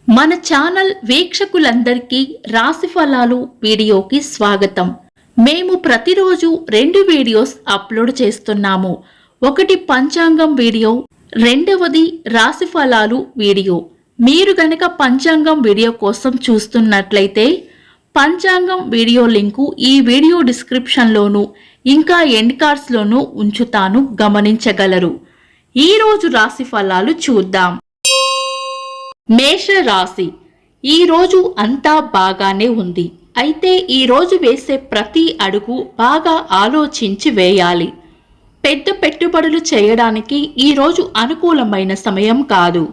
మన ఛానల్ వీక్షకులందరికీ రాశి ఫలాలు వీడియోకి స్వాగతం. మేము ప్రతిరోజు 2 వీడియోస్ అప్లోడ్ చేస్తున్నాము. ఒకటి పంచాంగం వీడియో, రెండవది రాశి ఫలాలు వీడియో. మీరు గనక పంచాంగం వీడియో కోసం చూస్తున్నట్లయితే పంచాంగం వీడియో లింకు ఈ వీడియో డిస్క్రిప్షన్లోను ఇంకా ఎండ్ కార్డ్స్లోనూ ఉంచుతాను, గమనించగలరు. ఈరోజు రాశి ఫలాలు చూద్దాం. మేష రాశి. ఈరోజు అంతా బాగానే ఉంది. అయితే ఈరోజు వేసే ప్రతి అడుగు బాగా ఆలోచించి వేయాలి. పెద్ద పెట్టుబడులు చేయడానికి ఈరోజు అనుకూలమైన సమయం కాదు.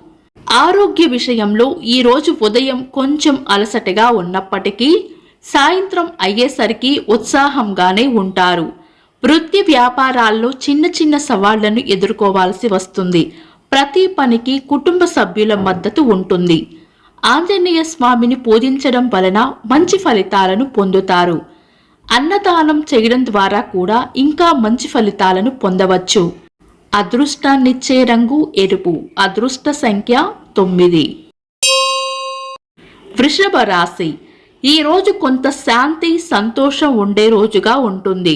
ఆరోగ్య విషయంలో ఈరోజు ఉదయం కొంచెం అలసటగా ఉన్నప్పటికీ సాయంత్రం అయ్యేసరికి ఉత్సాహంగానే ఉంటారు. వృత్తి వ్యాపారాల్లో చిన్న చిన్న సవాళ్లను ఎదుర్కోవాల్సి వస్తుంది. ప్రతి పనికి కుటుంబ సభ్యుల మద్దతు ఉంటుంది. ఆంజనేయ స్వామిని పూజించడం వలన మంచి ఫలితాలను పొందుతారు. అన్నదానం చేయడం ద్వారా కూడా ఇంకా మంచి ఫలితాలను పొందవచ్చు. అదృష్టాన్నిచ్చే రంగు ఎరుపు. అదృష్ట సంఖ్య 9. వృషభ రాశి. ఈరోజు కొంత శాంతి సంతోషం ఉండే రోజుగా ఉంటుంది.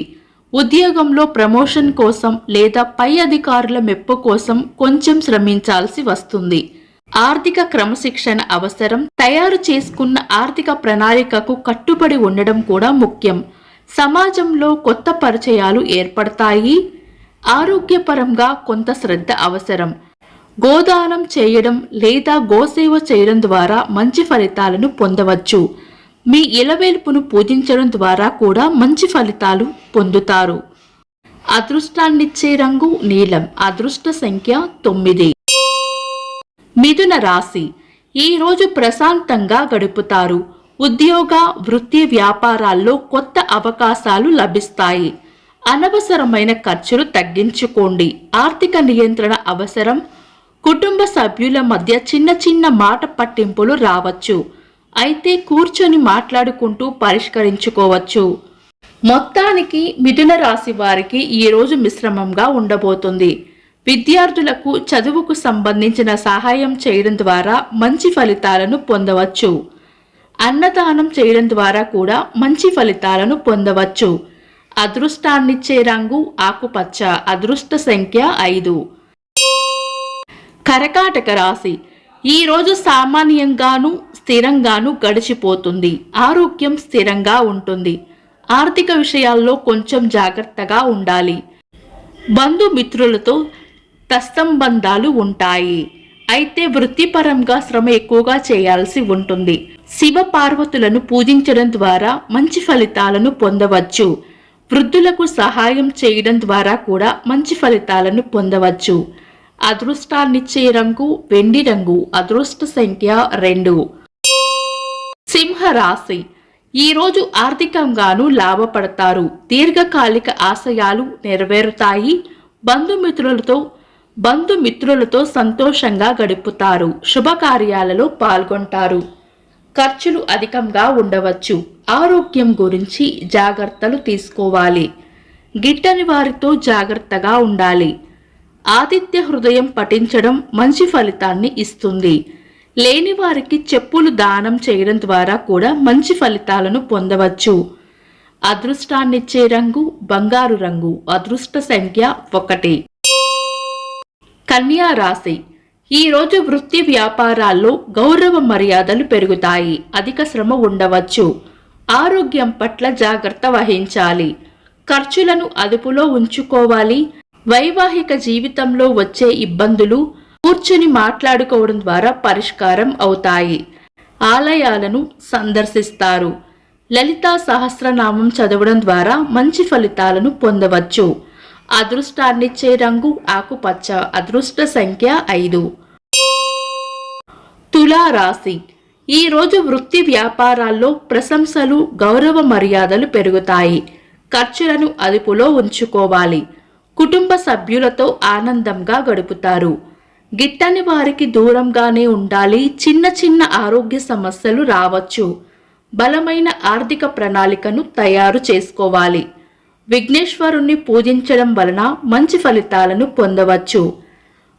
ఉద్యోగంలో ప్రమోషన్ కోసం లేదా పై అధికారుల మెప్పు కోసం కొంచెం శ్రమించాల్సి వస్తుంది. ఆర్థిక క్రమశిక్షణ అవసరం. తయారు చేసుకున్న ఆర్థిక ప్రణాళికకు కట్టుబడి ఉండడం కూడా ముఖ్యం. సమాజంలో కొత్త పరిచయాలు ఏర్పడతాయి. ఆరోగ్యపరంగా కొంత శ్రద్ధ అవసరం. గోదానం చేయడం లేదా గోసేవ చేయడం ద్వారా మంచి ఫలితాలను పొందవచ్చు. మీ ఇలవేల్పును పూజించడం ద్వారా కూడా మంచి ఫలితాలు పొందుతారు. అదృష్టాన్నిచ్చే రంగు నీలం. అదృష్ట సంఖ్య 9. మిథున రాశి. ఈరోజు ప్రశాంతంగా గడుపుతారు. ఉద్యోగ వృత్తి వ్యాపారాల్లో కొత్త అవకాశాలు లభిస్తాయి. అనవసరమైన ఖర్చులు తగ్గించుకోండి. ఆర్థిక నియంత్రణ అవసరం. కుటుంబ సభ్యుల మధ్య చిన్న చిన్న మాట పట్టింపులు రావచ్చు. అయితే కూర్చొని మాట్లాడుకుంటూ పరిష్కరించుకోవచ్చు. మొత్తానికి మిథున రాశి వారికి ఈరోజు మిశ్రమంగా ఉండబోతుంది. విద్యార్థులకు చదువుకు సంబంధించిన సహాయం చేయడం ద్వారా మంచి ఫలితాలను పొందవచ్చు. అన్నదానం చేయడం ద్వారా కూడా మంచి ఫలితాలను పొందవచ్చు. అదృష్టాన్నిచ్చే రంగు ఆకుపచ్చ. అదృష్ట సంఖ్య 5. కర్కాటక రాశి. ఈరోజు సామాన్యంగాను స్థిరంగాను గడిచిపోతుంది. ఆరోగ్యం స్థిరంగా ఉంటుంది. ఆర్థిక విషయాల్లో కొంచెం జాగ్రత్తగా ఉండాలి. బంధుమిత్రులతో తత్సంబంధాలు ఉంటాయి. అయితే వృత్తిపరంగా శ్రమ ఎక్కువగా చేయాల్సి ఉంటుంది. శివ పార్వతులను పూజించడం ద్వారా మంచి ఫలితాలను పొందవచ్చు. వృద్ధులకు సహాయం చేయడం ద్వారా కూడా మంచి ఫలితాలను పొందవచ్చు. అదృష్టాన్నిచ్చే రంగు వెండి రంగు. అదృష్ట సంఖ్య 2. సింహరాశి. ఈరోజు ఆర్థికంగాను లాభపడతారు. దీర్ఘకాలిక ఆశయాలు నెరవేరుతాయి. బంధుమిత్రులతో సంతోషంగా గడుపుతారు. శుభకార్యాలలో పాల్గొంటారు. ఖర్చులు అధికంగా ఉండవచ్చు. ఆరోగ్యం గురించి జాగ్రత్తలు తీసుకోవాలి. గిట్టని వారితో జాగ్రత్తగా ఉండాలి. ఆదిత్య హృదయం పఠించడం మంచి ఫలితాన్ని ఇస్తుంది. లేని వారికి చెప్పులు దానం చేయడం ద్వారా కూడా మంచి ఫలితాలను పొందవచ్చు. అదృష్టాన్నిచ్చే రంగు బంగారు రంగు. అదృష్ట సంఖ్య 1. కన్యా రాశి. ఈరోజు వృత్తి వ్యాపారాల్లో గౌరవ మర్యాదలు పెరుగుతాయి. అధిక శ్రమ ఉండవచ్చు. ఆరోగ్యం పట్ల జాగ్రత్త వహించాలి. ఖర్చులను అదుపులో ఉంచుకోవాలి. వైవాహిక జీవితంలో వచ్చే ఇబ్బందులు కూర్చుని మాట్లాడుకోవడం ద్వారా పరిష్కారం అవుతాయి. ఆలయాలను సందర్శిస్తారు. లలితా సహస్రనామం చదవడం ద్వారా మంచి ఫలితాలను పొందవచ్చు. అదృష్టాన్నిచ్చే రంగు ఆకుపచ్చ. అదృష్ట సంఖ్య 5. తులా రాశి. ఈరోజు వృత్తి వ్యాపారాల్లో ప్రశంసలు గౌరవ మర్యాదలు పెరుగుతాయి. ఖర్చులను అదుపులో ఉంచుకోవాలి. కుటుంబ సభ్యులతో ఆనందంగా గడుపుతారు. గిట్టని వారికి దూరంగానే ఉండాలి. చిన్న చిన్న ఆరోగ్య సమస్యలు రావచ్చు. బలమైన ఆర్థిక ప్రణాళికను తయారు చేసుకోవాలి. విఘ్నేశ్వరుణ్ణి పూజించడం వలన మంచి ఫలితాలను పొందవచ్చు.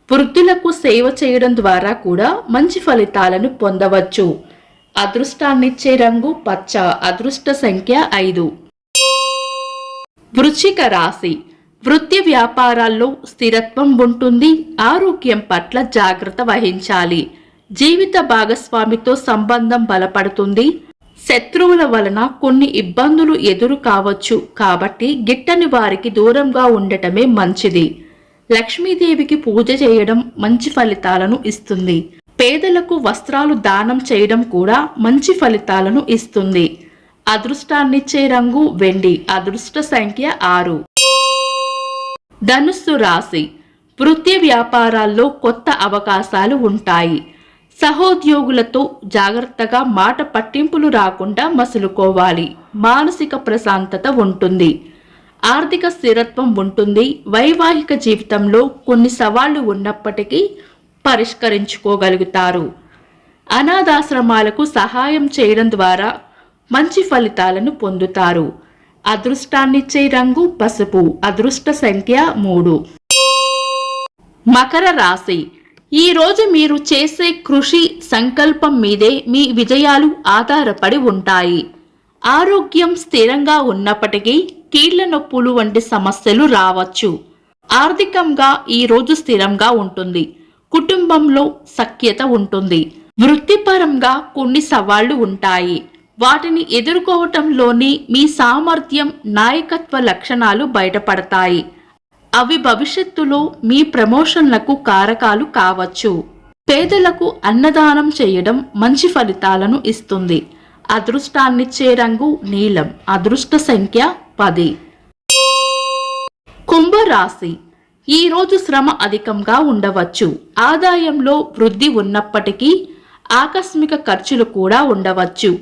వృద్ధులకు సేవ చేయడం ద్వారా కూడా మంచి ఫలితాలను పొందవచ్చు. అదృష్టాన్నిచ్చే రంగు పచ్చ. అదృష్ట సంఖ్య 5. వృశ్చిక రాశి. వృత్తి వ్యాపారాల్లో స్థిరత్వం ఉంటుంది. ఆరోగ్యం పట్ల జాగ్రత్త వహించాలి. జీవిత భాగస్వామితో సంబంధం బలపడుతుంది. శత్రువుల వలన కొన్ని ఇబ్బందులు ఎదురు కావచ్చు కాబట్టి గిట్టని వారికి దూరంగా ఉండటమే మంచిది. లక్ష్మీదేవికి పూజ చేయడం మంచి ఫలితాలను ఇస్తుంది. పేదలకు వస్త్రాలు దానం చేయడం కూడా మంచి ఫలితాలను ఇస్తుంది. అదృష్టాన్నిచ్చే రంగు వెండి. అదృష్ట సంఖ్య 6. ధనుస్సు రాశి. వృత్తి వ్యాపారాల్లో కొత్త అవకాశాలు ఉంటాయి. సహోద్యోగులతో జాగ్రత్తగా మాట పట్టింపులు రాకుండా మసులుకోవాలి. మానసిక ప్రశాంతత ఉంటుంది. ఆర్థిక స్థిరత్వం ఉంటుంది. వైవాహిక జీవితంలో కొన్ని సవాళ్లు ఉన్నప్పటికీ పరిష్కరించుకోగలుగుతారు. అనాథాశ్రమాలకు సహాయం చేయడం ద్వారా మంచి ఫలితాలను పొందుతారు. అదృష్టాన్నిచ్చే రంగు పసుపు. అదృష్ట సంఖ్య 3. మకర రాశి. ఈ రోజు మీరు చేసే కృషి సంకల్పం మీదే మీ విజయాలు ఆధారపడి ఉంటాయి. ఆరోగ్యం స్థిరంగా ఉన్నప్పటికీ కీళ్ల నొప్పులు వంటి సమస్యలు రావచ్చు. ఆర్థికంగా ఈ రోజు స్థిరంగా ఉంటుంది. కుటుంబంలో సఖ్యత ఉంటుంది. వృత్తిపరంగా కొన్ని సవాళ్లు ఉంటాయి. వాటిని ఎదుర్కోవటంలోని మీ సామర్థ్యం, నాయకత్వ లక్షణాలు బయటపడతాయి. అవి భవిష్యత్తులో మీ ప్రమోషన్లకు కారకాలు కావచ్చు. పేదలకు అన్నదానం చేయడం మంచి ఫలితాలను ఇస్తుంది. అదృష్టాన్నిచ్చే రంగు నీలం. అదృష్ట సంఖ్య 10. కుంభరాశి. ఈ రోజు శ్రమ అధికంగా ఉండవచ్చు. ఆదాయంలో వృద్ధి ఉన్నప్పటికీ ఆకస్మిక ఖర్చులు కూడా ఉండవచ్చు.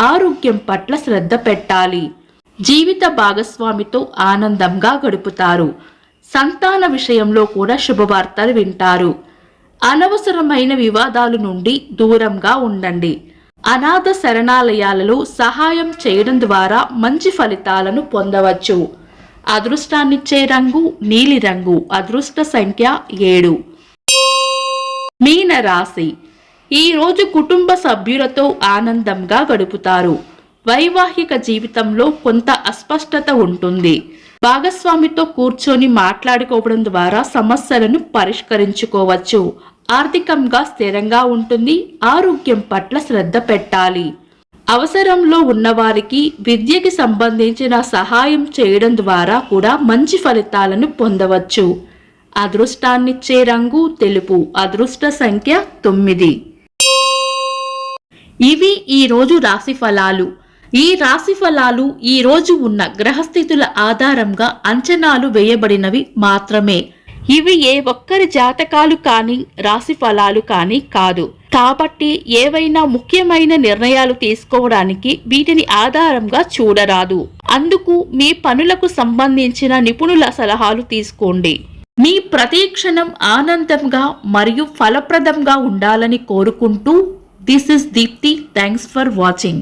ఆరోగ్యం పట్ల శ్రద్ధ పెట్టాలి. జీవిత భాగస్వామితో ఆనందంగా గడుపుతారు. సంతాన విషయంలో కూడా శుభవార్తలు వింటారు. అనవసరమైన వివాదాల నుండి దూరంగా ఉండండి. అనాథ శరణాలయాలలో సహాయం చేయడం ద్వారా మంచి ఫలితాలను పొందవచ్చు. అదృష్టాన్నిచ్చే రంగు నీలిరంగు. అదృష్ట సంఖ్య 7. మీన రాశి. ఈ రోజు కుటుంబ సభ్యులతో ఆనందంగా గడుపుతారు. వైవాహిక జీవితంలో కొంత అస్పష్టత ఉంటుంది. భాగస్వామితో కూర్చొని మాట్లాడుకోవడం ద్వారా సమస్యలను పరిష్కరించుకోవచ్చు. ఆర్థికంగా స్థిరంగా ఉంటుంది. ఆరోగ్యం పట్ల శ్రద్ధ పెట్టాలి. అవసరంలో ఉన్నవారికి విద్యకి సంబంధించిన సహాయం చేయడం ద్వారా కూడా మంచి ఫలితాలను పొందవచ్చు. అదృష్టాన్నిచ్చే రంగు తెలుపు. అదృష్ట సంఖ్య 9. ఇవి ఈ రోజు రాశి ఫలాలు. ఈ రాశి ఫలాలు ఈ రోజు ఉన్న గ్రహస్థితుల ఆధారంగా అంచనాలు వేయబడినవి మాత్రమే. ఇవి ఏ ఒక్కరి జాతకాలు కానీ రాశి ఫలాలు కానీ కాదు. కాబట్టి ఏవైనా ముఖ్యమైన నిర్ణయాలు తీసుకోవడానికి వీటిని ఆధారంగా చూడరాదు. అందుకు మీ పనులకు సంబంధించిన నిపుణుల సలహాలు తీసుకోండి. మీ ప్రతి క్షణం ఆనందంగా మరియు ఫలప్రదంగా ఉండాలని కోరుకుంటూ this is Deepti. Thanks for watching.